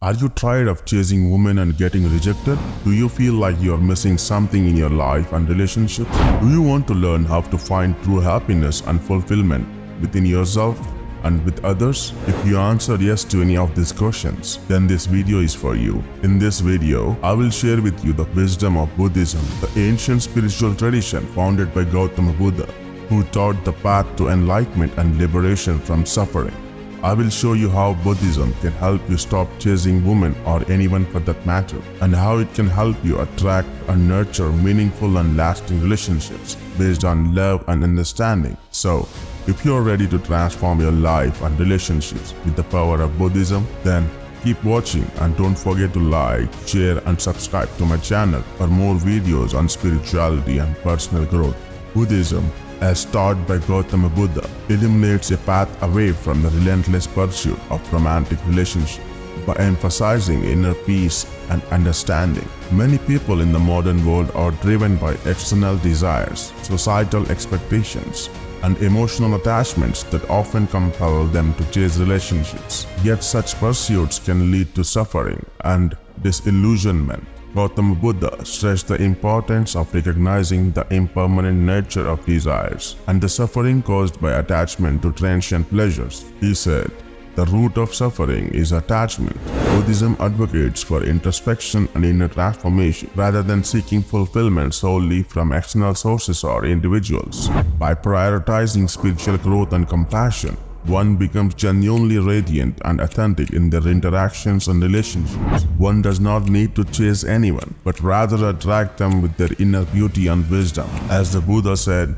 Are you tired of chasing women and getting rejected? Do you feel like you're missing something in your life and relationships? Do you want to learn how to find true happiness and fulfillment within yourself and with others? If you answered yes to any of these questions, then this video is for you. In this video, I will share with you the wisdom of Buddhism, the ancient spiritual tradition founded by Gautama Buddha, who taught the path to enlightenment and liberation from suffering. I will show you how Buddhism can help you stop chasing women or anyone for that matter, and how it can help you attract and nurture meaningful and lasting relationships based on love and understanding. So, if you are ready to transform your life and relationships with the power of Buddhism, then keep watching and don't forget to like, share and subscribe to my channel for more videos on spirituality and personal growth. Buddhism, as taught by Gautama Buddha, illuminates a path away from the relentless pursuit of romantic relationships by emphasizing inner peace and understanding. Many people in the modern world are driven by external desires, societal expectations, and emotional attachments that often compel them to chase relationships. Yet such pursuits can lead to suffering and disillusionment. Gautama Buddha stressed the importance of recognizing the impermanent nature of desires and the suffering caused by attachment to transient pleasures. He said, "The root of suffering is attachment." Buddhism advocates for introspection and inner transformation rather than seeking fulfillment solely from external sources or individuals. By prioritizing spiritual growth and compassion, one becomes genuinely radiant and authentic in their interactions and relationships. One does not need to chase anyone, but rather attract them with their inner beauty and wisdom. As the Buddha said,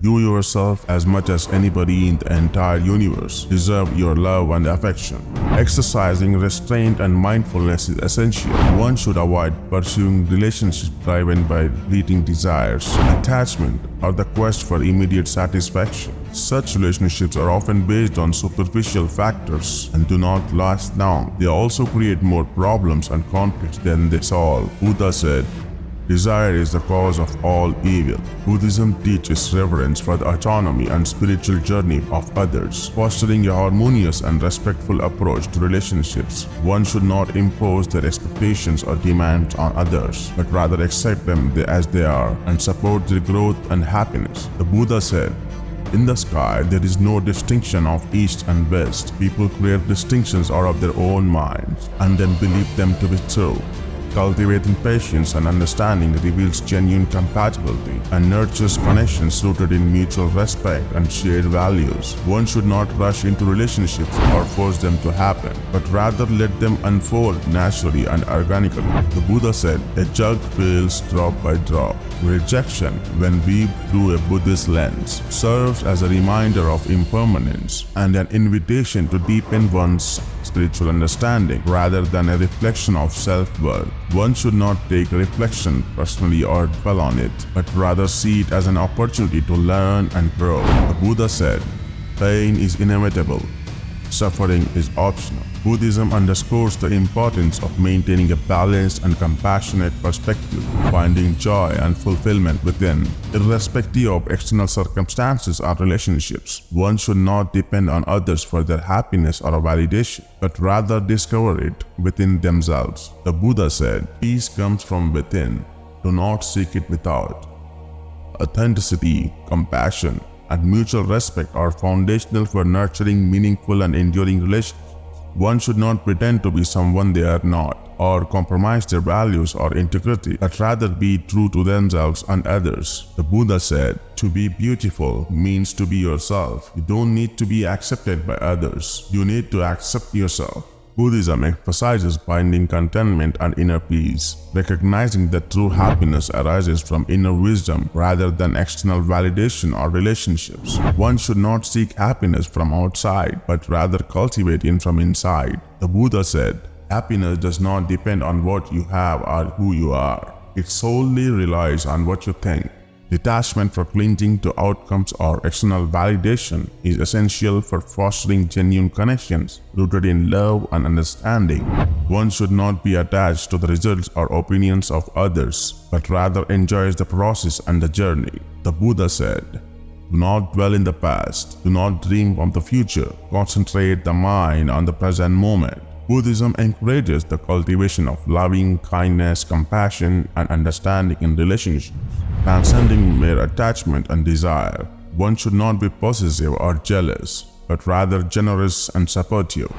"You yourself, as much as anybody in the entire universe, deserve your love and affection." Exercising restraint and mindfulness is essential. One should avoid pursuing relationships driven by fleeting desires, attachment, or the quest for immediate satisfaction. Such relationships are often based on superficial factors and do not last long. They also create more problems and conflicts than they solve. Buddha said, "Desire is the cause of all evil." Buddhism teaches reverence for the autonomy and spiritual journey of others, fostering a harmonious and respectful approach to relationships. One should not impose their expectations or demands on others, but rather accept them as they are and support their growth and happiness. The Buddha said, "In the sky, there is no distinction of east and west." People create distinctions out of their own minds and then believe them to be true. Cultivating patience and understanding reveals genuine compatibility and nurtures connections rooted in mutual respect and shared values. One should not rush into relationships or force them to happen, but rather let them unfold naturally and organically. The Buddha said, "A jug fills drop by drop." Rejection, when viewed through a Buddhist lens, serves as a reminder of impermanence and an invitation to deepen one's spiritual understanding rather than a reflection of self-worth. One should not take reflection personally or dwell on it, but rather see it as an opportunity to learn and grow. The Buddha said, "Pain is inevitable. Suffering is optional." Buddhism underscores the importance of maintaining a balanced and compassionate perspective, finding joy and fulfillment within, irrespective of external circumstances or relationships. One should not depend on others for their happiness or validation, but rather discover it within themselves. The Buddha said, "Peace comes from within. Do not seek it without." Authenticity, compassion, and mutual respect are foundational for nurturing meaningful and enduring relationships. One should not pretend to be someone they are not, or compromise their values or integrity, but rather be true to themselves and others. The Buddha said, "To be beautiful means to be yourself." You don't need to be accepted by others. You need to accept yourself. Buddhism emphasizes finding contentment and inner peace, recognizing that true happiness arises from inner wisdom rather than external validation or relationships. One should not seek happiness from outside, but rather cultivate it from inside. The Buddha said, "Happiness does not depend on what you have or who you are. It solely relies on what you think." Detachment from clinging to outcomes or external validation is essential for fostering genuine connections rooted in love and understanding. One should not be attached to the results or opinions of others, but rather enjoys the process and the journey. The Buddha said, "Do not dwell in the past. Do not dream of the future. Concentrate the mind on the present moment." Buddhism encourages the cultivation of loving, kindness, compassion, and understanding in relationships, transcending mere attachment and desire. One should not be possessive or jealous, but rather generous and supportive.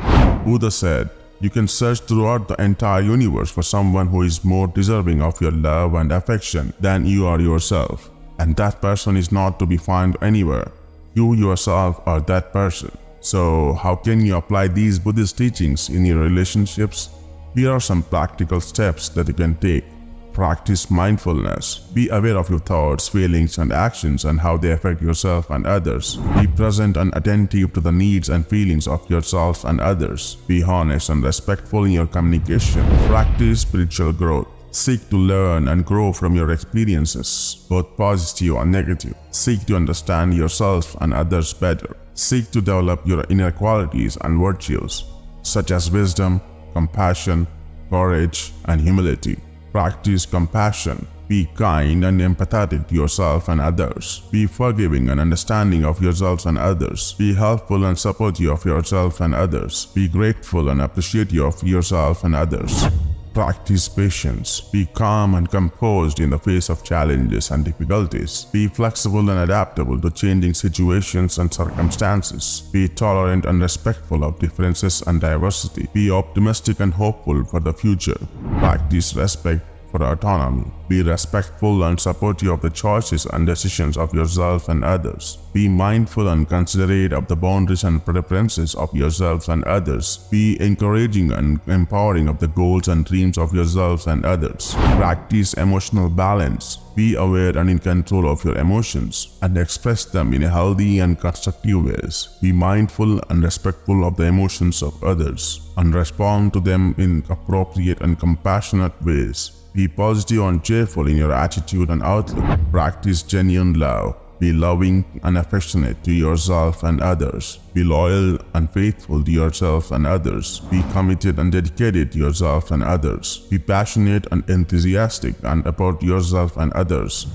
Buddha said, "You can search throughout the entire universe for someone who is more deserving of your love and affection than you are yourself, and that person is not to be found anywhere. You yourself are that person." So, how can you apply these Buddhist teachings in your relationships? Here are some practical steps that you can take. Practice mindfulness. Be aware of your thoughts, feelings, and actions and how they affect yourself and others. Be present and attentive to the needs and feelings of yourself and others. Be honest and respectful in your communication. Practice spiritual growth. Seek to learn and grow from your experiences, both positive and negative. Seek to understand yourself and others better. Seek to develop your inner qualities and virtues, such as wisdom, compassion, courage, and humility. Practice compassion. Be kind and empathetic to yourself and others. Be forgiving and understanding of yourself and others. Be helpful and supportive of yourself and others. Be grateful and appreciative of yourself and others. Practice patience. Be calm and composed in the face of challenges and difficulties. Be flexible and adaptable to changing situations and circumstances. Be tolerant and respectful of differences and diversity. Be optimistic and hopeful for the future. Practice respect for autonomy. Be respectful and supportive of the choices and decisions of yourself and others. Be mindful and considerate of the boundaries and preferences of yourselves and others. Be encouraging and empowering of the goals and dreams of yourselves and others. Practice emotional balance. Be aware and in control of your emotions and express them in healthy and constructive ways. Be mindful and respectful of the emotions of others and respond to them in appropriate and compassionate ways. Be positive and cheerful in your attitude and outlook. Practice genuine love. Be loving and affectionate to yourself and others. Be loyal and faithful to yourself and others. Be committed and dedicated to yourself and others. Be passionate and enthusiastic and about yourself and others.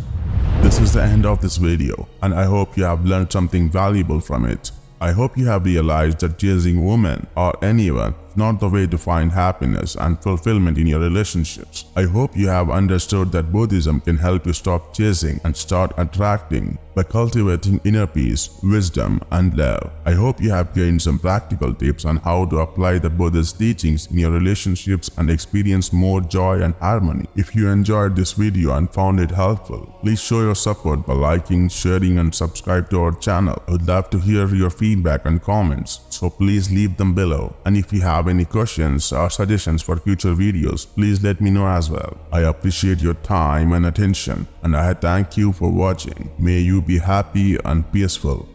This is the end of this video, and I hope you have learned something valuable from it. I hope you have realized that chasing women or anyone is not the way to find happiness and fulfillment in your relationships. I hope you have understood that Buddhism can help you stop chasing and start attracting by cultivating inner peace, wisdom, and love. I hope you have gained some practical tips on how to apply the Buddhist teachings in your relationships and experience more joy and harmony. If you enjoyed this video and found it helpful, please show your support by liking, sharing, and subscribe to our channel. I would love to hear your feedback and comments, so please leave them below. And if you have any questions or suggestions for future videos, please let me know as well. I appreciate your time and attention, and I thank you for watching. May you be happy and peaceful.